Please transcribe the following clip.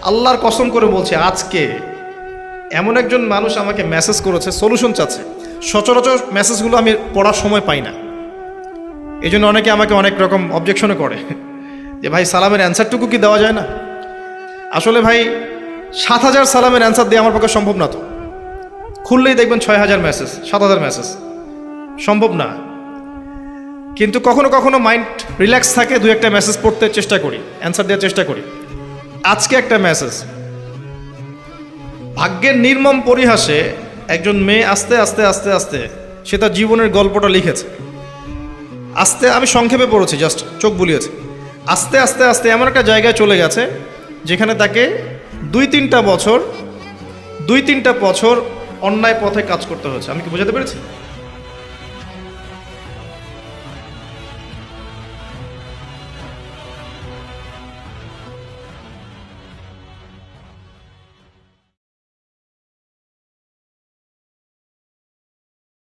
আল্লাহর কসম করে বলছি, আজকে এমন একজন মানুষ আমাকে মেসেজ করেছে, সলিউশন চাচ্ছে। সচরাচর মেসেজগুলো আমি পড়ার সময় পাই না, এই জন্য অনেকে আমাকে অনেক রকম অবজেকশনে করে যে ভাই সালামের অ্যান্সারটুকু কি দেওয়া যায় না। আসলে ভাই 7,000 সালামের অ্যান্সার দিয়ে আমার পক্ষে সম্ভব না। তো খুললেই দেখবেন 6,000 মেসেজ, 7,000 মেসেজ, সম্ভব না। কিন্তু কখনো কখনো মাইন্ড রিল্যাক্স থাকে, দু একটা মেসেজ পড়তে চেষ্টা করি, অ্যান্সার দেওয়ার চেষ্টা করি। আজকে একটা মেসেজ, ভাগ্যের নির্মম পরিহাসে একজন মেয়ে আস্তে আস্তে আস্তে আস্তে সে তার জীবনের গল্পটা লিখেছে। আস্তে, আমি সংক্ষেপে পড়েছি, জাস্ট চোখ বুলিয়েছে। আস্তে আস্তে আস্তে এমন একটা জায়গায় চলে গেছে যেখানে তাকে 2-3টা বছর অন্যায় পথে কাজ করতে হয়েছে। আমি কি বোঝাতে পেরেছি?